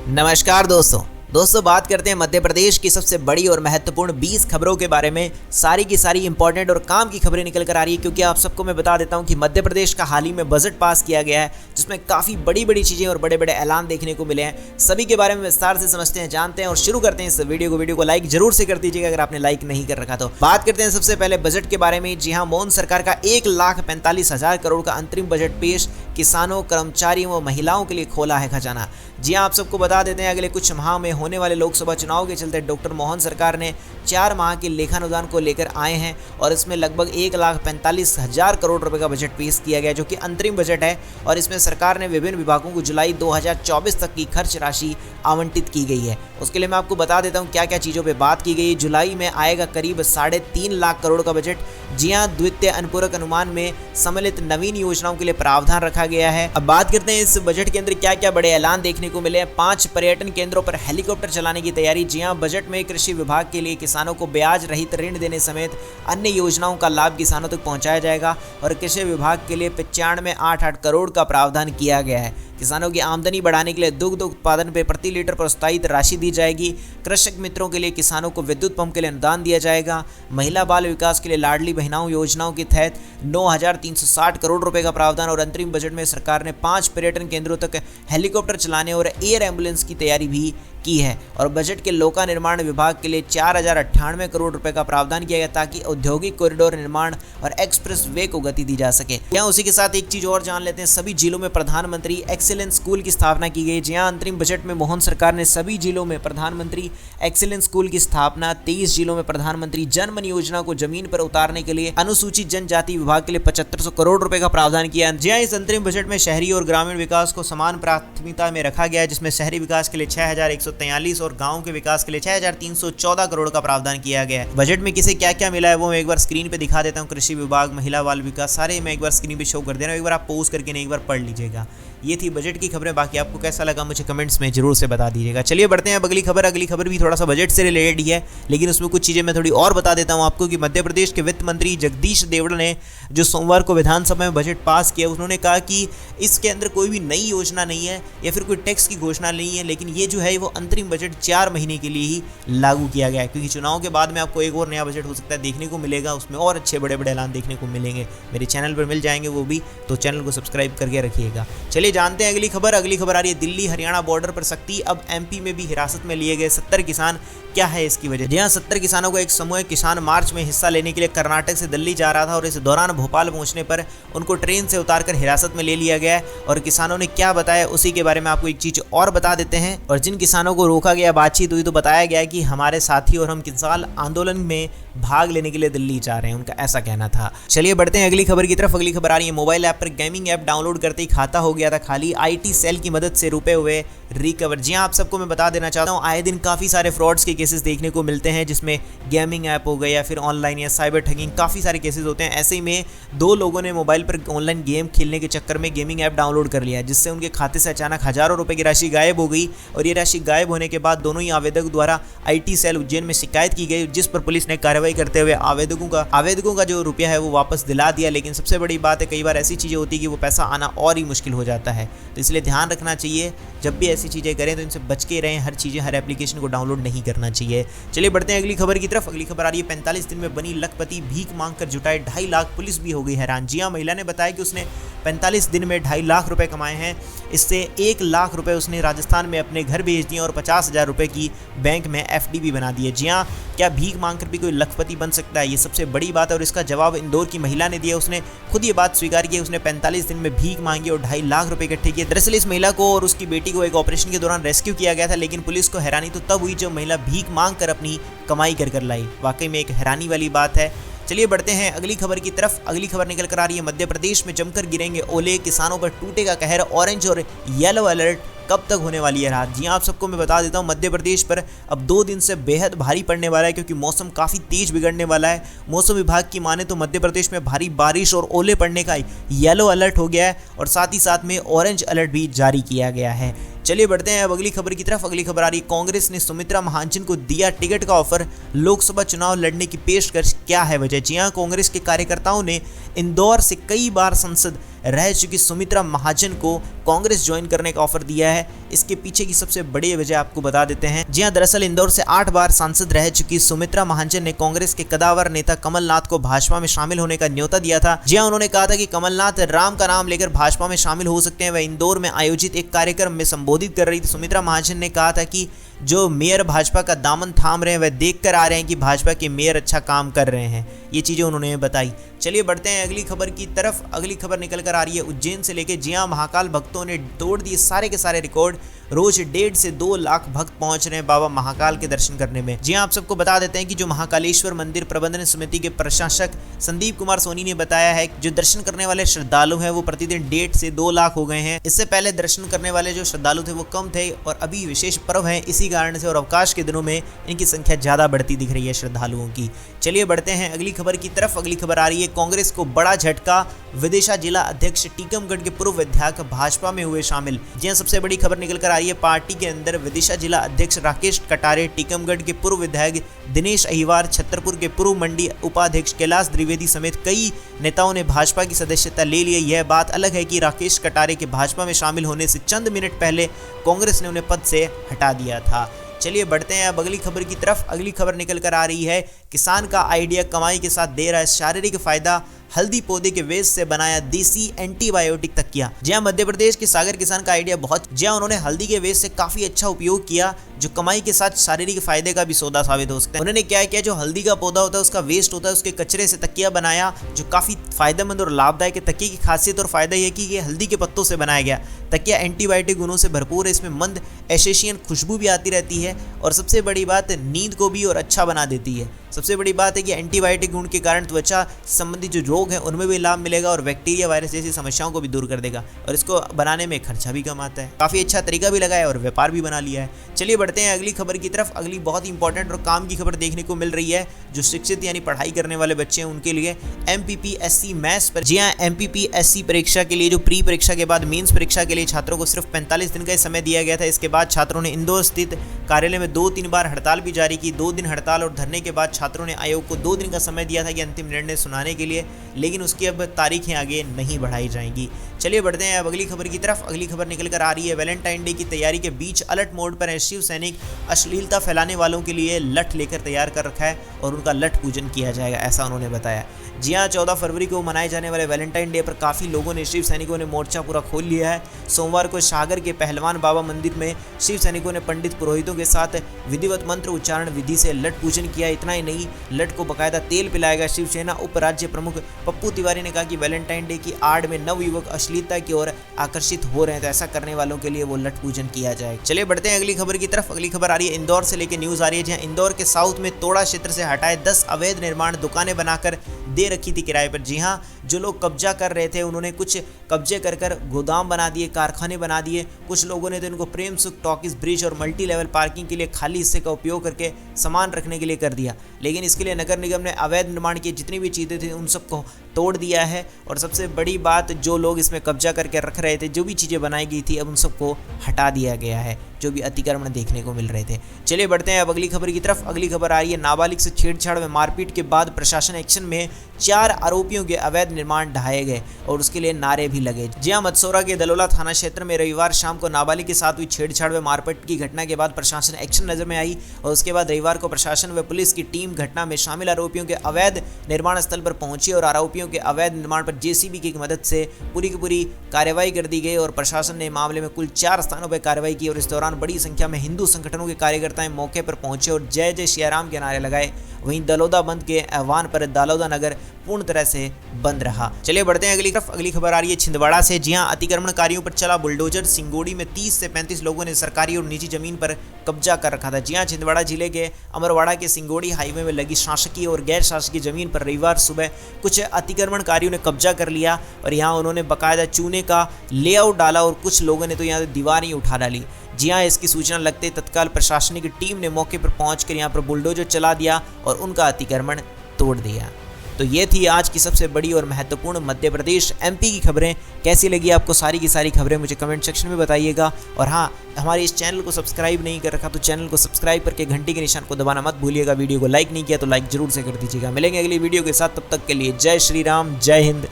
नमस्कार दोस्तों बात करते हैं मध्य प्रदेश की सबसे बड़ी और महत्वपूर्ण 20 खबरों के बारे में। सारी की सारी इंपॉर्टेंट और काम की खबरें निकल कर आ रही है, क्योंकि आप सबको मैं बता देता हूं कि मध्य प्रदेश का हाल ही में बजट पास किया गया है, जिसमें काफ़ी बड़ी बड़ी चीज़ें और बड़े बड़े ऐलान देखने को मिले हैं। सभी के बारे में विस्तार से समझते हैं, जानते हैं और शुरू करते हैं इस वीडियो को लाइक जरूर से कर दीजिएगा अगर आपने लाइक नहीं कर रखा तो। बात करते हैं सबसे पहले बजट के बारे में। जी हाँ, मोदी सरकार का 1,45,000 करोड़ का अंतरिम बजट पेश। किसानों, कर्मचारियों व महिलाओं के लिए खोला है खजाना। जी हाँ, आप सबको बता देते हैं अगले कुछ माह में होने वाले लोकसभा चुनाव के चलते डॉक्टर मोहन सरकार ने 4 माह के लेखानुदान को लेकर आए हैं और इसमें लगभग 1,45,000 करोड़ रुपए का बजट पेश किया गया, जो कि अंतरिम बजट है। और इसमें सरकार ने विभिन्न विभागों को जुलाई 2024 तक की खर्च राशि आवंटित की गई है। उसके लिए मैं आपको बता देता हूँ क्या क्या चीज़ों पर बात की गई। जुलाई में आएगा करीब 3.5 लाख करोड़ का बजट। जी हाँ, द्वितीय अनुपूरक अनुमान में सम्मिलित नवीन योजनाओं के लिए प्रावधान रखा गया है। अब बात करते हैं इस बजट के अंदर क्या क्या बड़े ऐलान देखने को मिले हैं। 5 पर्यटन केंद्रों पर हेलीकॉप्टर चलाने की तैयारी। जी हाँ, बजट में कृषि विभाग के लिए किसानों को ब्याज रहित ऋण देने समेत अन्य योजनाओं का लाभ किसानों तक पहुंचाया जाएगा। और कृषि विभाग के लिए 95.88 करोड़ का प्रावधान किया गया है। किसानों की आमदनी बढ़ाने के लिए दुग्ध उत्पादन पे प्रति लीटर प्रोत्साहित राशि दी जाएगी। कृषक मित्रों के लिए किसानों को विद्युत पंप के लिए अनुदान दिया जाएगा। महिला बाल विकास के लिए लाडली बहनाओं योजनाओं के तहत 9,360 करोड़ रुपए का प्रावधान। और अंतरिम बजट में सरकार ने 5 पर्यटन केंद्रों तक हेलीकॉप्टर चलाने और एयर एम्बुलेंस की तैयारी भी की है। और बजट के लोका निर्माण विभाग के लिए 4,098 करोड़ रुपए का प्रावधान किया गया, ताकि औद्योगिक कॉरिडोर निर्माण और एक्सप्रेस वे को गति दी जा सके। यहाँ उसी के साथ एक चीज और जान लेते हैं, सभी जिलों में प्रधानमंत्री एक्सीलेंस स्कूल की स्थापना की गई। जहां अंतरिम बजट में मोहन सरकार ने सभी जिलों में प्रधानमंत्री एक्सीलेंस स्कूल की स्थापना, 23 जिलों में प्रधानमंत्री जनमन योजना को जमीन पर उतारने के लिए अनुसूचित जनजाति विभाग के लिए 7500 करोड़ रुपए का प्रावधान किया। जहां इस अंतरिम बजट में शहरी और ग्रामीण विकास को समान प्राथमिकता में रखा गया है, जिसमें शहरी विकास के लिए 6,143 और गाँव के विकास के लिए 6,314 करोड़ का प्रावधान किया गया है। बजट में किसे क्या क्या मिला है वो मैं एक बार स्क्रीन पे दिखा देता हूँ। कृषि विभाग, महिला बाल विकास, सारे मैं एक बार स्क्रीन पे शो कर दे रहा हूँ। एक बार आप पॉज करके एक बार पढ़ लीजिएगा। ये थी बजट की खबरें। बाकी आपको कैसा लगा मुझे कमेंट्स में जरूर से बता दीजिएगा। चलिए बढ़ते हैं अब अगली खबर भी थोड़ा सा बजट से रिलेटेड ही है, लेकिन उसमें कुछ चीज़ें मैं थोड़ी और बता देता हूं आपको कि मध्य प्रदेश के वित्त मंत्री जगदीश देवड़ा ने जो सोमवार को विधानसभा में बजट पास किया, उन्होंने कहा कि इसके अंदर कोई भी नई योजना नहीं है या फिर कोई टैक्स की घोषणा नहीं है, लेकिन ये जो है वो अंतरिम बजट 4 महीने के लिए ही लागू किया गया है, क्योंकि चुनाव के बाद में आपको एक और नया बजट हो सकता है देखने को मिलेगा। उसमें और अच्छे बड़े बड़े ऐलान देखने को मिलेंगे, मेरे चैनल पर मिल जाएंगे वो भी, तो चैनल को सब्सक्राइब करके रखिएगा। चलिए जानते हैं अगली खबर आ रही है दिल्ली हरियाणा बॉर्डर पर सख्ती। अब एमपी में भी हिरासत में लिए गए 70 किसान। क्या है इसकी वजह? जी हां, 70 किसानों को एक समूह किसान मार्च में हिस्सा लेने के लिए कर्नाटक से दिल्ली जा रहा था और इस दौरान भोपाल पहुंचने पर उनको ट्रेन से उतारकर हिरासत में ले लिया गया। और किसानों ने क्या बताया उसी के बारे में आपको एक चीज और बता देते हैं। और जिन किसानों को रोका गया, बातचीत हुई तो बताया गया कि हमारे साथी और हम किसान आंदोलन में भाग लेने के लिए दिल्ली जा रहे हैं, उनका ऐसा कहना था। चलिए बढ़ते हैं अगली खबर की तरफ। अगली खबर आ रही है, मोबाइल ऐप पर गेमिंग ऐप डाउनलोड करते ही खाता हो गया था खाली, IT सेल की मदद से रुपए हुए रिकवर। जी हाँ, आप सबको मैं बता देना चाहता हूँ, आए दिन काफ़ी सारे फ्रॉड्स के केसेस देखने को मिलते हैं, जिसमें गेमिंग ऐप हो गए या फिर ऑनलाइन या साइबर ठगिंग, काफ़ी सारे केसेस होते हैं। ऐसे ही में 2 लोगों ने मोबाइल पर ऑनलाइन गेम खेलने के चक्कर में गेमिंग ऐप डाउनलोड कर लिया, जिससे उनके खाते से अचानक हजारों रुपए की राशि गायब हो गई। और ये राशि गायब होने के बाद दोनों ही आवेदक द्वारा IT सेल उज्जैन में शिकायत की गई, जिस पर पुलिस ने कार्रवाई करते हुए आवेदकों का जो रुपया है वो वापस दिला दिया। लेकिन सबसे बड़ी बात है, कई बार ऐसी चीज़ें होती है कि वो पैसा आना और ही मुश्किल हो जाता है, तो इसलिए ध्यान रखना चाहिए जब भी ऐसी चीज़ें करें तो इनसे बच के रहें। हर एप्लीकेशन को डाउनलोड नहीं करना चाहिए। चलिए बढ़ते हैं अगली खबर की तरफ। अगली खबर आ रही है, 45 दिन में बनी लखपति, भीख मांगकर जुटाए 2.5 लाख, पुलिस भी हो गई हैरान। जी हाँ, महिला ने बताया कि उसने 45 दिन में 2.5 लाख रुपए कमाए हैं। इससे 1 लाख रुपए उसने राजस्थान में अपने घर भेज दिए और 50,000 रुपए की बैंक में FD भी बना दी है। जी हाँ, क्या भीख मांगकर भी कोई लखपति बन सकता है? ये सबसे बड़ी बात है और इसका जवाब इंदौर की महिला ने दिया। उसने खुद ये बात स्वीकार की, उसने 45 दिन में भीख मांगी और 2.5 लाख रुपए इकट्ठे किए। दरअसल इस महिला को और उसकी बेटी को एक ऑपरेशन के दौरान रेस्क्यू किया गया था, लेकिन पुलिस को हैरानी तो तब हुई जब महिला भीख मांग कर अपनी कमाई कर लाई। वाकई में एक हैरानी वाली बात है। चलिए बढ़ते हैं अगली खबर की तरफ। अगली खबर निकल कर आ रही है, मध्य प्रदेश में जमकर गिरेंगे ओले, किसानों पर टूटेगा कहर, ऑरेंज और येलो अलर्ट कब तक होने वाली है रात? जी आप सबको मैं बता देता हूँ, मध्य प्रदेश पर अब 2 दिन से बेहद भारी पड़ने वाला है, क्योंकि मौसम काफ़ी तेज बिगड़ने वाला है। मौसम विभाग की माने तो मध्य प्रदेश में भारी बारिश और ओले पड़ने का येलो अलर्ट हो गया है और साथ ही साथ में ऑरेंज अलर्ट भी जारी किया गया है। चलिए बढ़ते हैं अब अगली खबर की तरफ। अगली खबर आ रही है, कांग्रेस ने सुमित्रा महाजन को दिया टिकट का ऑफर, लोकसभा चुनाव लड़ने की पेशकश, क्या है वजह? जी हां, कांग्रेस के कार्यकर्ताओं ने इंदौर से कई बार सांसद रह चुकी सुमित्रा महाजन को कांग्रेस ज्वाइन करने का ऑफर दिया है। इसके पीछे की सबसे बड़ी वजह आपको बता देते हैं। जी हां, दरअसल इंदौर से 8 बार सांसद रह चुकी सुमित्रा महाजन ने कांग्रेस के कदावर नेता कमलनाथ को भाजपा में शामिल होने का न्योता दिया था। जी हां, उन्होंने कहा था कि कमलनाथ राम का नाम लेकर भाजपा में शामिल हो सकते हैं। वह इंदौर में आयोजित एक कार्यक्रम में संबोधित कर रही थी। सुमित्रा महाजन ने कहा था कि जो मेयर भाजपा का दामन थाम रहे हैं वह देखकर आ रहे हैं कि भाजपा के मेयर अच्छा काम कर रहे हैं। ये चीजें उन्होंने बताई। चलिए बढ़ते हैं अगली खबर की तरफ। अगली खबर निकल कर आ रही है उज्जैन से लेके। जी हां, महाकाल भक्तों ने तोड़ दिए सारे के सारे रिकॉर्ड। रोज 1.5 से 2 लाख भक्त पहुंच रहे हैं बाबा महाकाल के दर्शन करने में। जी हां, आप सबको बता देते हैं कि जो महाकालेश्वर मंदिर प्रबंधन समिति के प्रशासक संदीप कुमार सोनी ने बताया है कि जो दर्शन करने वाले श्रद्धालु हैं वो प्रतिदिन 1.5 से 2 लाख हो गए हैं। इससे पहले दर्शन करने वाले जो श्रद्धालु थे वो कम थे और अभी विशेष पर्व है, इसी कारण से और अवकाश के दिनों में इनकी संख्या ज्यादा बढ़ती दिख रही है श्रद्धालुओं की। चलिए बढ़ते हैं अगली खबर की तरफ। अगली खबर आ रही है कांग्रेस को बड़ा झटका, विदिशा जिला अध्यक्ष टीकमगढ़ के पूर्व विधायक भाजपा में हुए शामिल। जी हां, सबसे बड़ी खबर निकल कर आ रही है पार्टी के अंदर विदिशा जिला अध्यक्ष राकेश कटारे, टीकमगढ़ के पूर्व विधायक दिनेश अहिवार, छतरपुर के पूर्व मंडी उपाध्यक्ष कैलाश द्विवेदी समेत कई नेताओं ने भाजपा की सदस्यता ले ली। यह बात अलग है कि राकेश कटारे के भाजपा में शामिल होने से चंद मिनट पहले कांग्रेस ने उन्हें पद से हटा दिया था। चलिए बढ़ते हैं अब अगली खबर की तरफ। अगली खबर निकल कर आ रही है किसान का आइडिया कमाई के साथ दे रहा है शारीरिक फायदा, हल्दी पौधे के वेस्ट से बनाया देसी एंटीबायोटिक तकिया। जी हां, मध्य प्रदेश के सागर किसान का आइडिया जी हां, उन्होंने हल्दी के वेस्ट से काफी अच्छा उपयोग किया जो कमाई के साथ शारीरिक फायदे का भी सौदा साबित हो सकता है। उन्होंने क्या किया, जो हल्दी का पौधा होता है उसका वेस्ट होता है, उसके कचरे से तकिया बनाया जो काफी फायदेमंद और लाभदायक है। तकिए की खासियत और फायदा यह कि ये हल्दी के पत्तों से बनाया गया तकिया एंटीबायोटिक गुणों से भरपूर है। इसमें मंद एसेशियन खुशबू भी आती रहती है और सबसे बड़ी बात नींद को भी और अच्छा बना देती है। सबसे बड़ी बात है कि एंटीबायोटिक गुण के कारण त्वचा संबंधी जो रोग हैं उनमें भी लाभ मिलेगा और बैक्टीरिया वायरस जैसी समस्याओं को भी दूर कर देगा और इसको बनाने में खर्चा भी कम आता है। काफ़ी अच्छा तरीका भी लगा है और व्यापार भी बना लिया है। चलिए बढ़ते हैं अगली खबर की तरफ। अगली बहुत ही इंपॉर्टेंट और काम की खबर देखने को मिल रही है जो शिक्षित यानी पढ़ाई करने वाले बच्चे हैं उनके लिए MPPSC मैथ्स पर। जी हाँ, MPPSC परीक्षा के लिए जो प्री परीक्षा के बाद मेंस परीक्षा के लिए छात्रों को सिर्फ 45 दिन का समय दिया गया था। इसके बाद छात्रों ने इंदौर स्थित कार्यालय में 2-3 बार हड़ताल भी जारी की। 2 दिन हड़ताल और धरने के बाद छात्रों ने आयोग को 2 दिन का समय दिया था कि अंतिम निर्णय सुनाने के लिए, लेकिन उसकी अब तारीखें आगे नहीं बढ़ाई जाएंगी। चलिए बढ़ते हैं अब अगली खबर की तरफ। अगली खबर निकल कर आ रही है वैलेंटाइन डे की तैयारी के बीच अलर्ट मोड पर है शिव सैनिक। अश्लीलता फैलाने वालों के लिए लठ लेकर तैयार कर रखा है और उनका लठ पूजन किया जाएगा, ऐसा उन्होंने बताया। जी हाँ, 14 फरवरी को मनाए जाने वाले वैलेंटाइन डे पर काफ़ी लोगों ने शिव सैनिकों ने मोर्चा पूरा खोल लिया है। सोमवार को सागर के पहलवान बाबा मंदिर में शिव सैनिकों ने पंडित पुरोहितों के साथ विधिवत मंत्र उच्चारण विधि से लठ पूजन किया। इतना ही नहीं, लठ को बकायदा तेल पिलाएगा। शिवसेना उप राज्य प्रमुख पप्पू तिवारी ने कहा कि वैलेंटाइन डे की आड़ में नवयुवक अश्लीलता की ओर आकर्षित हो रहे हैं, तो ऐसा करने वालों के लिए वो लठ पूजन किया जाए। चलिए बढ़ते हैं अगली खबर की तरफ। अगली खबर आ रही है इंदौर से लेकर न्यूज आ रही है जहां इंदौर के साउथ में तोड़ा क्षेत्र से हटाए 10 अवैध निर्माण दुकानें बनाकर दे रखी थी किराए पर। जी हाँ, जो लोग कब्जा कर रहे थे उन्होंने कुछ कब्जे कर गोदाम बना दिए, कारखाने बना दिए। कुछ लोगों ने तो इनको प्रेम सुख टॉकीज ब्रिज और मल्टी लेवल पार्किंग के लिए खाली हिस्से का उपयोग करके सामान रखने के लिए कर दिया। लेकिन इसके लिए नगर निगम ने अवैध निर्माण की जितनी भी चीज़ें थी उन सबको तोड़ दिया है। और सबसे बड़ी बात, जो लोग इसमें कब्जा करके रख रहे थे, जो भी चीज़ें बनाई गई थी, अब उन सबको हटा दिया गया है, जो भी अतिक्रमण देखने को मिल रहे थे। चलिए बढ़ते हैं अब अगली खबर की तरफ। अगली खबर आ रही है नाबालिग से छेड़छाड़ में मारपीट के बाद प्रशासन एक्शन में। 4 आरोपियों के अवैध निर्माण ढहाए गए और उसके लिए नारे भी लगे। जी हां, मदसौरा के दलोला थाना क्षेत्र में रविवार शाम को नाबालिग के साथ हुई छेड़छाड़ में मारपीट की घटना के बाद प्रशासन एक्शन नजर में आई और उसके बाद रविवार को प्रशासन व पुलिस की टीम घटना में शामिल आरोपियों के अवैध निर्माण स्थल पर पहुंची और आरोपियों के अवैध निर्माण पर जेसीबी की मदद से पूरी की पूरी कार्रवाई कर दी गई और प्रशासन ने मामले में कुल 4 स्थानों पर कार्रवाई की और इस दौरान बड़ी संख्या में हिंदू संगठनों के कार्यकर्ता मौके पर पहुंचे और जय जय सियाराम के नारे लगाए। वहीं दलोदा बंद के आह्वान पर दलोदा नगर पूर्ण तरह से बंद रहा। चलिए बढ़ते हैं अगली तरफ। अगली खबर आ रही है छिंदवाड़ा से। जी हां, अतिक्रमणकारियों पर चला बुलडोजर। सिंगोड़ी में 30 से 35 लोगों ने सरकारी और निजी जमीन पर कब्जा कर रखा था। जी हां, छिंदवाड़ा जिले के अमरवाड़ा के सिंगोड़ी हाईवे में लगी शासकीय और गैर शासकीय जमीन पर रविवार सुबह कुछ अतिक्रमणकारियों ने कब्जा कर लिया और यहाँ उन्होंने बाकायदा चूने का लेआउट डाला और कुछ लोगों ने तो यहाँ दीवार ही उठा डाली। जी हाँ, इसकी सूचना लगते तत्काल प्रशासनिक टीम ने मौके पर पहुंचकर यहाँ पर बुलडोजर चला दिया और उनका अतिक्रमण तोड़ दिया। तो ये थी आज की सबसे बड़ी और महत्वपूर्ण मध्य प्रदेश MP की खबरें। कैसी लगी आपको सारी की सारी खबरें मुझे कमेंट सेक्शन में बताइएगा। और हाँ, हमारे इस चैनल को सब्सक्राइब नहीं कर रखा तो चैनल को सब्सक्राइब करके घंटी के निशान को दबाना मत भूलिएगा। वीडियो को लाइक नहीं किया तो लाइक जरूर से कर दीजिएगा। मिलेंगे अगली वीडियो के साथ, तब तक के लिए जय श्री राम, जय हिंद,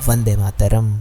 वंदे मातरम।